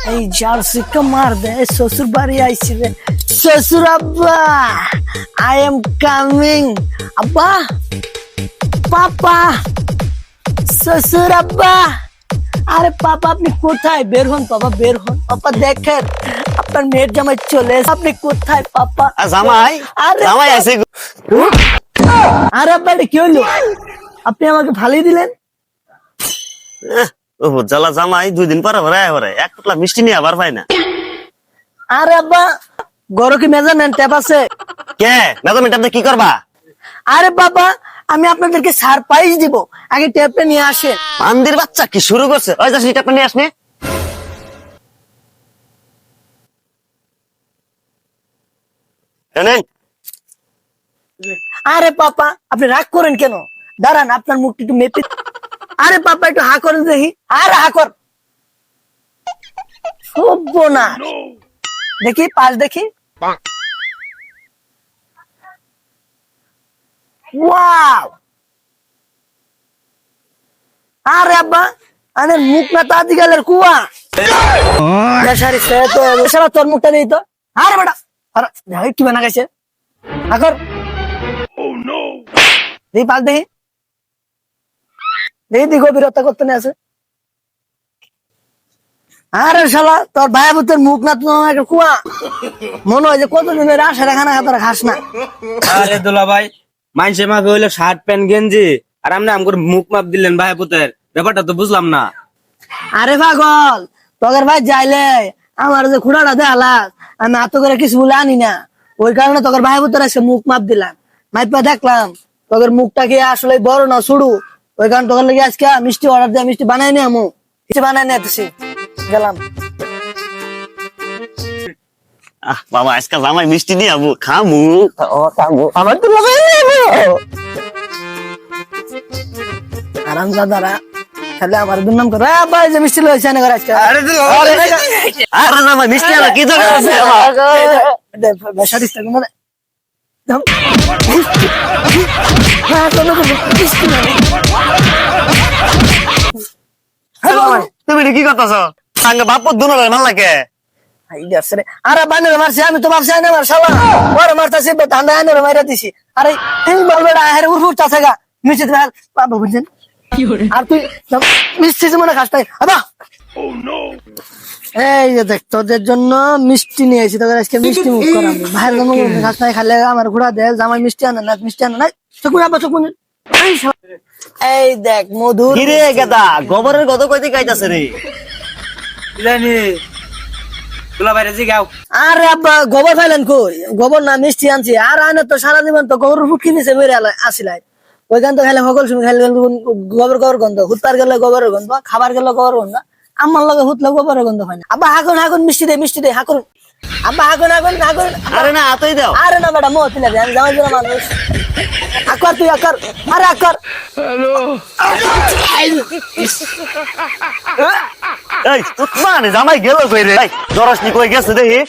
এই জার্সিকে মার দে, শ্বশুর বাড়ি আইছি রে। শ্বশুর আব্বা, আই এম কামিং। আব্বা, পাপা, শ্বশুর আব্বা। আরে পাপা আপনি কোথায়? বের হন পাপা, বের হন পাপা। দেখেন আপনার মেয়ের জামাই চলে এসেছে। আপনি কোথায় পাপা? জামাই আরে জামাই আছে আরে আব্বা এটা কি হইলো? আপনি আমাকে ফালিয়ে দিলেন। ও জ্বালা জামাই 2 দিন পরে ভরে এক পোটলা মিষ্টি নিয়ে আবার পাই না। আরে আব্বা গরো কি মেজারমেন্ট ট্যাপ আছে? কে মেজারমেন্ট আপনি কি করবা? আরে বাবা আমি আপনাদেরকে সারপ্রাইজ দিব, আগে ট্যাপটা নিয়ে আসেন। মান্দির বাচ্চা কি শুরু করছে? ওই যাস এটা নিয়ে আসনে। এনেন আরে পাপা আপনি রাগ করেন কেন? দাঁড়ান আপনার মুখটা একটু মেপে। আরে পাপা একটু হা করেন দেখি। আরে হা কর। না দেখি পাশ দেখি। ওয়াও! আরে আব্বা আরে মুখ না তাদি গেলের কুয়া। বেচারি সে তো বেচারা তোর মুখটা দিই তো। আরে বেটা আরে দেখি কি বানা গেছে। হা কর। দেখি পাশ দেখি। দেখি গভীরতা করতে নিয়ে আছে। আরে শালা তোর ভাই বুতের মুখ না তো একটা কুয়া। মনে হয় যে কতদিনের আশা খানা তোরা খাস না। আরে দুলা ভাই মাইনসে মাপে হইলো শার্ট প্যান্ট গেঞ্জি আর আপনি আমগর মুখ মাপ দিলেন ভাই পুতের, ব্যাপারটা তো বুঝলাম না। আরে পাগল তোর ভাই যাইলে আমার যে খুঁড়াটা দেখালাস আমি এত করে কিছু বলে আনি না, ওই কারণে তোর ভাই বুতের এসে মুখ মাপ দিলাম। মাইপা দেখলাম তোর মুখটা কি আসলে বড় না শুরু, ওই কারণে তোর লেগে আজকে মিষ্টি অর্ডার দিয়ে মিষ্টি বানাই নি আমু মিষ্টি বানাই নিতেছি গেলাম। বাবা আজকে জামাই মিষ্টি নিয়ে আবু খামু। আমার তো আরাম দাদারা খালি আমার দুর্নাম করে ভাই যে মিষ্টি লইছে না করে আজকে। আরে জামাই মিষ্টি আলা কি দরকার আছে আমার? বেসারিস থাকবে মানে তুমি এটা কি করতেছ? সাঙ্গে বাপর দুনো ভাল লাগে। আরে বানের মারছি আমি তো ভাবছি আইনে মার শালা ওরে মারতাছি ঠান্ডা আইনে মাইরা দিছি। আরে এই বলবেটা আরে উড়ফুট থাকা মিষ্টি তুমি বাবা বুঝছেন। আর তুই মিষ্টি মনে খাস তাই আবা। এই যে দেখ তোদের জন্য মিষ্টি নিয়ে এসেছি, তোদের আজকে মিষ্টি মুখ করাবো। ভাইয়ের জন্য খাস নাই খালে আমার ঘোড়া দে জামাই মিষ্টি আনে না মিষ্টি আনে নাই চকুন আবা চকুন। এই দেখ মধু কি রে গাদা গোবরের গদ কইতে গাইতাছে রে। জানি দুলা ভাই জি গাও। আরে আব্বা গোবর খাইলেন কই? গোবর না মিষ্টি আনছি। আর আনে তো সারা জীবন তো গোবর ফুট কিনেছে বেড়ে আসিলাই ওইখান তো খাইলে সকল সময় খাইলে গোবর গোবর গন্ধ, হুতার গেলে গোবরের গন্ধ, খাবার গেলে গোবর গন্ধ। আমার লগে হুতলে গোবরের গন্ধ হয় না। আব্বা হাকুন হাকুন মিষ্টি দে হাকুন। আব্বা হাকুন হাকুন হাকুন। আরে না আতই দাও। আরে না বেটা মো তিলা আমি জামাই জন্য মানুষ। আকর তুই আকর। আরে আকর। এই মানে জামাই গেল কই রে? জরসনি কই গেছে দেখি।